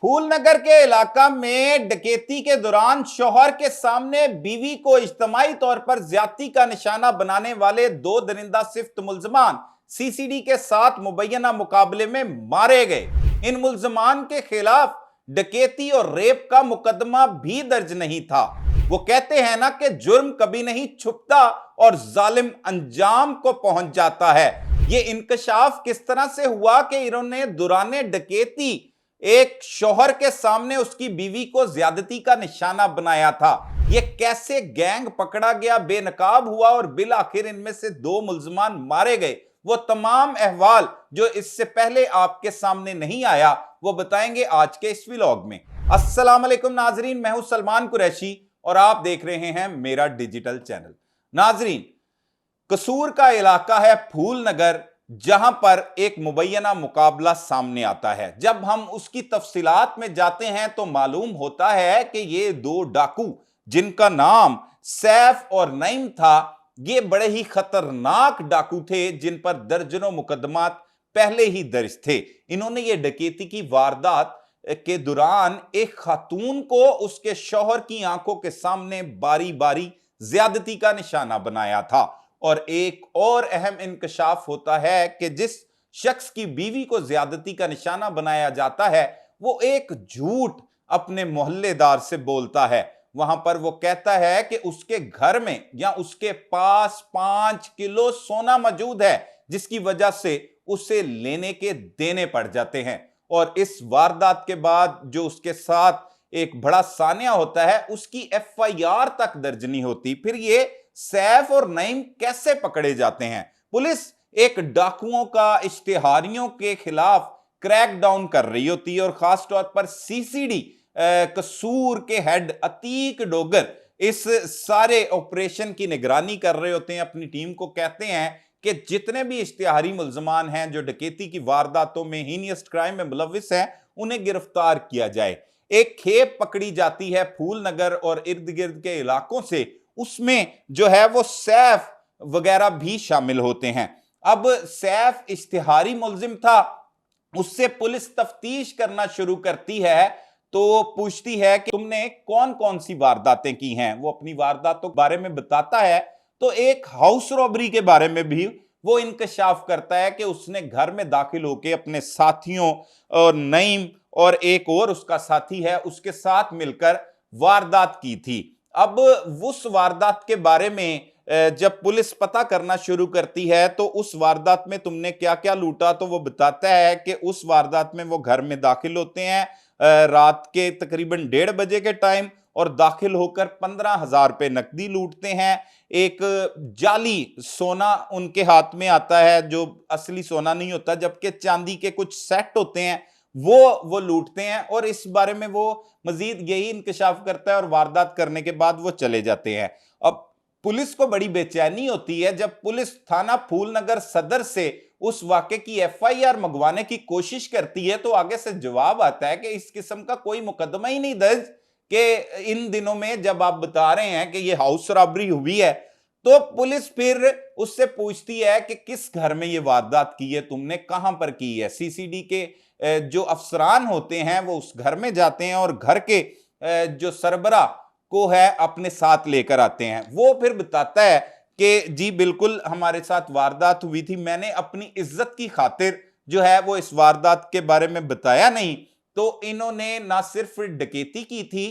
फूलनगर के इलाका में डकैती के दौरान शौहर के सामने बीवी को इज्तिमाई तौर पर ज्यादती का निशाना बनाने वाले दो दरिंदा सिफ्त मुल्जमान सीसीडी के साथ मुबैना मुकाबले में मारे गए। इन मुल्जमान के खिलाफ डकैती और रेप का मुकदमा भी दर्ज नहीं था। वो कहते हैं ना कि जुर्म कभी नहीं छुपता और जालिम अंजाम को पहुंच जाता है। ये इंकशाफ किस तरह से हुआ कि इन्होंने दौराने डकैती एक शौहर के सामने उसकी बीवी को ज्यादती का निशाना बनाया था। ये कैसे गैंग पकड़ा गया, बेनकाब हुआ और बिल आखिर इनमें से दो मुल्जमान मारे गए, वो तमाम अहवाल जो इससे पहले आपके सामने नहीं आया वो बताएंगे आज के इस व्लॉग में। अस्सलाम वालेकुम नाजरीन, मैं हूं सलमान कुरैशी और आप देख रहे हैं मेरा डिजिटल चैनल। नाजरीन, कसूर का इलाका है फूलनगर, जहां पर एक मुबैना मुकाबला सामने आता है। जब हम उसकी तफसीलात में जाते हैं तो मालूम होता है कि ये दो डाकू जिनका नाम सैफ और नईम था, ये बड़े ही खतरनाक डाकू थे जिन पर दर्जनों मुकदमात पहले ही दर्ज थे। इन्होंने ये डकैती की वारदात के दौरान एक खातून को उसके शौहर की आंखों के सामने बारी बारी ज्यादती का निशाना बनाया था। और एक और अहम इंकशाफ होता है कि जिस शख्स की बीवी को ज्यादती का निशाना बनाया जाता है वो एक झूठ अपने मोहल्लेदार से बोलता है। वहां पर वो कहता है कि उसके घर में या उसके पास 5 किलो सोना मौजूद है, जिसकी वजह से उसे लेने के देने पड़ जाते हैं। और इस वारदात के बाद जो उसके साथ एक बड़ा सानिया होता है, उसकी FIR तक दर्ज नहीं होती। फिर ये सैफ और नईम कैसे पकड़े जाते हैं? पुलिस एक डाकुओं का इश्तिहारियों के खिलाफ क्रैकडाउन कर रही होती है और खास तौर पर सीसीडी कसूर के हेड अतीक डोगर इस सारे ऑपरेशन की निगरानी कर रहे होते हैं। अपनी टीम को कहते हैं कि जितने भी इश्तिहारी मुल्जमान हैं जो डकैती की वारदातों में हीनियस्ट क्राइम में मुलविस हैं, उन्हें गिरफ्तार किया जाए। एक खेप पकड़ी जाती है फूलनगर और इर्द गिर्द के इलाकों से, उसमें जो है वो सैफ वगैरह भी शामिल होते हैं। अब सैफ इश्तिहारी मुल्जिम था, उससे पुलिस तफ्तीश करना शुरू करती है तो पूछती है कि तुमने कौन कौन सी वारदातें की हैं। वो अपनी वारदातों के बारे में बताता है तो एक हाउस रॉबरी के बारे में भी वो इंकशाफ करता है कि उसने घर में दाखिल होकर अपने साथियों और नईम और एक और उसका साथी है उसके साथ मिलकर वारदात की थी। अब उस वारदात के बारे में जब पुलिस पता करना शुरू करती है तो उस वारदात में तुमने क्या क्या लूटा, तो वो बताता है कि उस वारदात में वो घर में दाखिल होते हैं रात के तकरीबन 1:30 बजे के टाइम और दाखिल होकर 15,000 रुपये नकदी लूटते हैं। एक जाली सोना उनके हाथ में आता है जो असली सोना नहीं होता, जबकि चांदी के कुछ सेट होते हैं, वो लूटते हैं। और इस बारे में वो मजीद यही इंकशाफ करता है और वारदात करने के बाद वो चले जाते हैं। अब पुलिस को बड़ी बेचैनी होती है जब पुलिस थाना फूलनगर सदर से उस वाक़े की FIR मंगवाने की कोशिश करती है तो आगे से जवाब आता है कि इस किस्म का कोई मुकदमा ही नहीं दर्ज। कि इन दिनों में जब आप बता रहे हैं कि ये हाउस रॉबरी हुई है तो पुलिस फिर उससे पूछती है कि किस घर में ये वारदात की है, तुमने कहां पर की है। सीसीडी के जो अफसरान होते हैं वो उस घर में जाते हैं और घर के जो सरबरा को है अपने साथ लेकर आते हैं। वो फिर बताता है कि जी बिल्कुल हमारे साथ वारदात हुई थी, मैंने अपनी इज्जत की खातिर जो है वो इस वारदात के बारे में बताया नहीं। तो इन्होंने ना सिर्फ डकैती की थी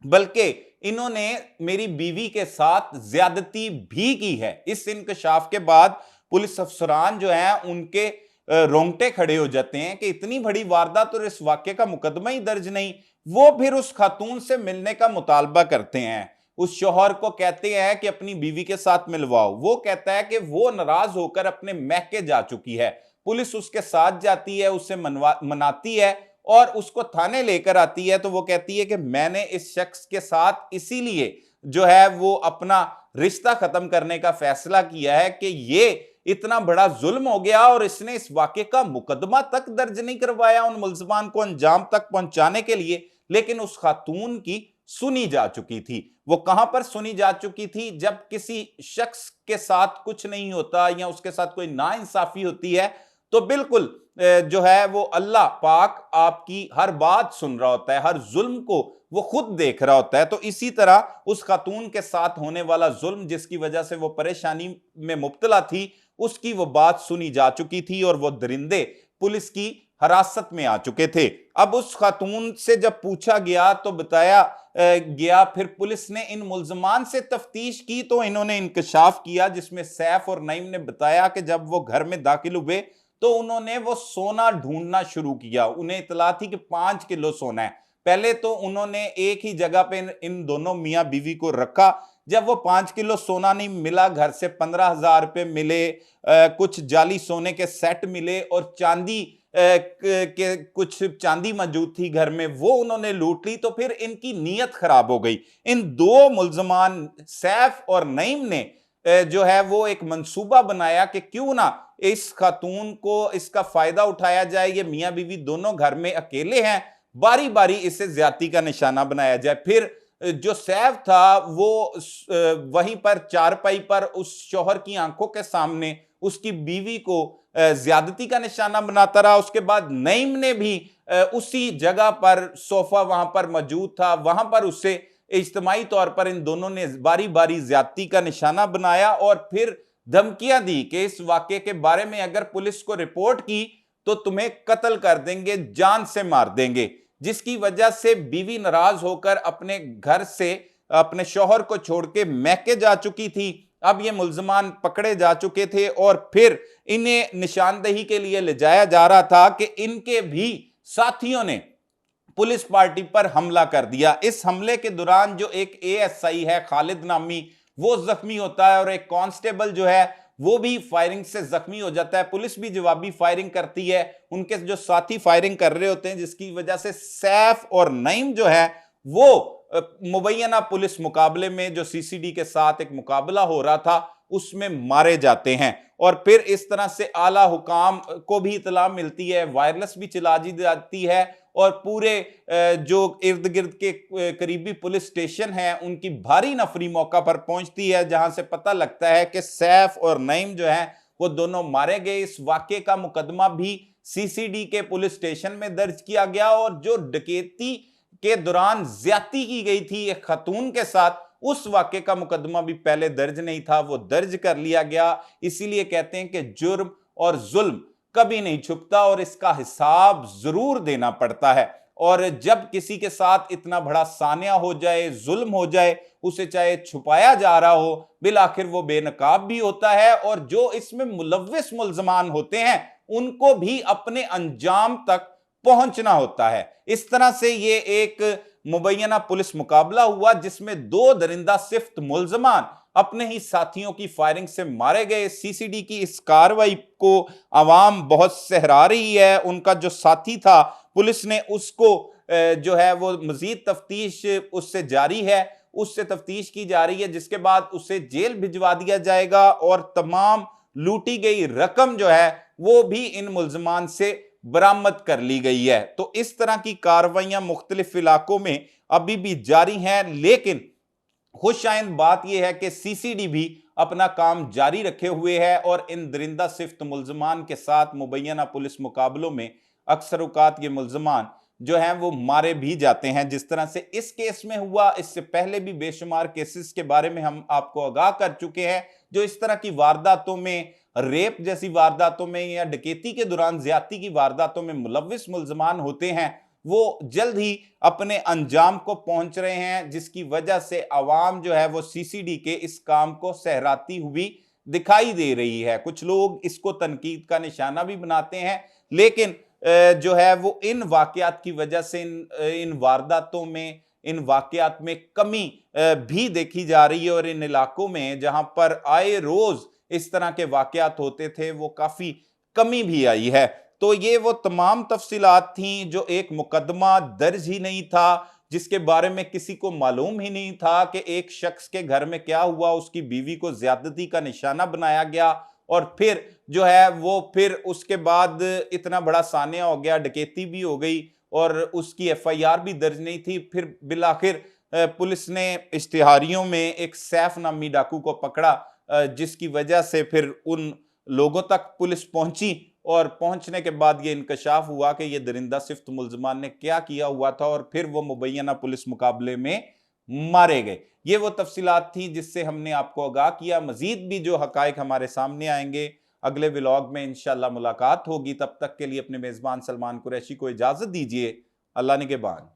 बल्कि इन्होंने मेरी बीवी के साथ ज्यादती भी की है। इस इंकशाफ के बाद पुलिस अफसरान जो हैं उनके रोंगटे खड़े हो जाते हैं कि इतनी बड़ी वारदात और इस वाक्य का मुकदमा ही दर्ज नहीं। वो फिर उस खातून से मिलने का मुतालबा करते हैं, उस शौहर को कहते हैं कि अपनी बीवी के साथ मिलवाओ। वो कहता है कि वो नाराज होकर अपने मैके जा चुकी है। पुलिस उसके साथ जाती है, उससे मनाती है और उसको थाने लेकर आती है। तो वो कहती है कि मैंने इस शख्स के साथ इसीलिए जो है वो अपना रिश्ता खत्म करने का फैसला किया है कि ये इतना बड़ा जुल्म हो गया और इसने इस वाक़े का मुकदमा तक दर्ज नहीं करवाया उन मुल्जमान को अंजाम तक पहुंचाने के लिए। लेकिन उस खातून की सुनी जा चुकी थी। वो कहां पर सुनी जा चुकी थी? जब किसी शख्स के साथ कुछ नहीं होता या उसके साथ कोई नाइंसाफी होती है तो बिल्कुल जो है वो अल्लाह पाक आपकी हर बात सुन रहा होता है, हर जुल्म को वो खुद देख रहा होता है। तो इसी तरह उस खातून के साथ होने वाला जुल्म जिसकी वजह से वो परेशानी में मुब्तला थी, उसकी वो बात सुनी जा चुकी थी और वो दरिंदे पुलिस की हिरासत में आ चुके थे। अब उस खातून से जब पूछा गया तो बताया गया, फिर पुलिस ने इन मुल्जमान से तफ्तीश की तो इन्होंने इंकशाफ किया, जिसमें सैफ और नईम ने बताया कि जब वो घर में दाखिल हुए तो उन्होंने वो सोना ढूंढना शुरू किया। उन्हें इतला थी कि 5 किलो सोना है। पहले तो उन्होंने एक ही जगह पे इन दोनों मियां बीवी को रखा। जब वो 5 किलो सोना नहीं मिला, घर से 15,000 रुपए मिले, कुछ जाली सोने के सेट मिले और चांदी के कुछ चांदी मौजूद थी घर में, वो उन्होंने लूट ली। तो फिर इनकी नीयत खराब हो गई। इन दो मुल्जमान सैफ और नईम ने जो है वो एक मंसूबा बनाया कि क्यों ना इस खातून को इसका फायदा उठाया जाए। ये मियां बीवी दोनों घर में अकेले हैं, बारी बारी इसे ज्यादती का निशाना बनाया जाए। फिर जो सैफ था वो वहीं पर चारपाई पर उस शौहर की आंखों के सामने उसकी बीवी को ज्यादती का निशाना बनाता रहा। उसके बाद नईम ने भी उसी जगह पर, सोफा वहां पर मौजूद था, वहां पर उससे इज्तिमाई तौर पर इन दोनों ने बारी बारी ज्यादती का निशाना बनाया और फिर धमकियां दी कि इस वाकये के बारे में अगर पुलिस को रिपोर्ट की तो तुम्हें कत्ल कर देंगे, जान से मार देंगे। जिसकी वजह से बीवी नाराज होकर अपने घर से अपने शौहर को छोड़ के मैके जा चुकी थी। अब ये मुल्जमान पकड़े जा चुके थे और फिर इन्हें निशानदेही के लिए ले जाया जा रहा था कि इनके भी साथियों ने पुलिस पार्टी पर हमला कर दिया। इस हमले के दौरान जो एक एएसआई है खालिद नामी, वो जख्मी होता है और एक कांस्टेबल जो है वो भी फायरिंग से जख्मी हो जाता है। पुलिस भी जवाबी फायरिंग करती है, उनके जो साथी फायरिंग कर रहे होते हैं, जिसकी वजह से सैफ और नईम जो है वो मुबैना पुलिस मुकाबले में जो सीसीडी के साथ एक मुकाबला हो रहा था उसमें मारे जाते हैं। और फिर इस तरह से आला हुकाम को भी इतला मिलती है, वायरलेस भी चला दी जाती है और पूरे जो इर्द गिर्द के करीबी पुलिस स्टेशन है उनकी भारी नफरी मौका पर पहुंचती है, जहां से पता लगता है कि सैफ और नईम जो है वो दोनों मारे गए। इस वाकये का मुकदमा भी सीसीडी के पुलिस स्टेशन में दर्ज किया गया और जो डकैती के दौरान ज्यादती की गई थी एक खातून के साथ, उस वाकये का मुकदमा भी पहले दर्ज नहीं था, वो दर्ज कर लिया गया। इसीलिए कहते हैं कि जुर्म और जुल्म कभी नहीं छुपता और इसका हिसाब जरूर देना पड़ता है। और जब किसी के साथ इतना बड़ा सानिया हो जाए, जुल्म हो जाए, उसे चाहे छुपाया जा रहा हो, बिल आखिर वो बेनकाब भी होता है और जो इसमें मुलव्विस मुल्जमान होते हैं उनको भी अपने अंजाम तक पहुंचना होता है। इस तरह से ये एक मुबैना पुलिस मुकाबला हुआ जिसमें दो दरिंदा सिफ्त मुल्जमान अपने ही साथियों की फायरिंग से मारे गए। सीसीडी की इस कार्रवाई को आवाम बहुत सहरा रही है। उनका जो साथी था पुलिस ने उसको जो है वो मजीद तफ्तीश उससे जारी है, उससे तफ्तीश की जा रही है, जिसके बाद उसे जेल भिजवा दिया जाएगा और तमाम लूटी गई रकम जो है वो भी इन मुल्जमान से बरामद कर ली गई है। तो इस तरह की कार्रवाइयां मुख्तलिफ इलाकों में अभी भी जारी हैं, लेकिन खुशाइंद बात यह है कि सीसीडी भी अपना काम जारी रखे हुए है और इन दरिंदा सिफ्त मुल्जमान के साथ मुबैना पुलिस मुकाबलों में अक्सर औकात ये मुल्जमान जो हैं वो मारे भी जाते हैं, जिस तरह से इस केस में हुआ। इससे पहले भी बेशुमार केसेस के बारे में हम आपको आगाह कर चुके हैं जो इस तरह की वारदातों में, रेप जैसी वारदातों में या डकैती के दौरान ज्यादती की वारदातों में मुलव्विस मुल्जमान होते हैं, वो जल्द ही अपने अंजाम को पहुंच रहे हैं, जिसकी वजह से आवाम जो है वो सीसीडी के इस काम को सहराती हुई दिखाई दे रही है। कुछ लोग इसको तनकीद का निशाना भी बनाते हैं, लेकिन जो है वो इन वाकयात की वजह से इन वारदातों में, इन वाकयात में कमी भी देखी जा रही है और इन इलाकों में जहां पर आए रोज इस तरह के वाकयात होते थे वो काफी कमी भी आई है। तो ये वो तमाम तफसीलात थी जो एक मुकदमा दर्ज ही नहीं था, जिसके बारे में किसी को मालूम ही नहीं था कि एक शख्स के घर में क्या हुआ, उसकी बीवी को ज्यादती का निशाना बनाया गया और फिर जो है वो फिर उसके बाद इतना बड़ा सानिया हो गया, डकैती भी हो गई और उसकी एफआईआर भी दर्ज नहीं थी। फिर बिलाखिर पुलिस ने इश्तिहारियों में एक सैफ नामी डाकू को पकड़ा, जिसकी वजह से फिर उन लोगों तक पुलिस पहुंची और पहुंचने के बाद ये इंकशाफ हुआ कि ये दरिंदा सिफ्त मुल्जमान ने क्या किया हुआ था और फिर वो मुबैना पुलिस मुकाबले में मारे गए। ये वो तफसीलात थी जिससे हमने आपको आगाह किया। मजीद भी जो हकायक हमारे सामने आएंगे अगले व्लॉग में इंशाल्लाह मुलाकात होगी। तब तक के लिए अपने मेजबान सलमान कुरैशी को इजाजत दीजिए। अल्लाह निगहबान।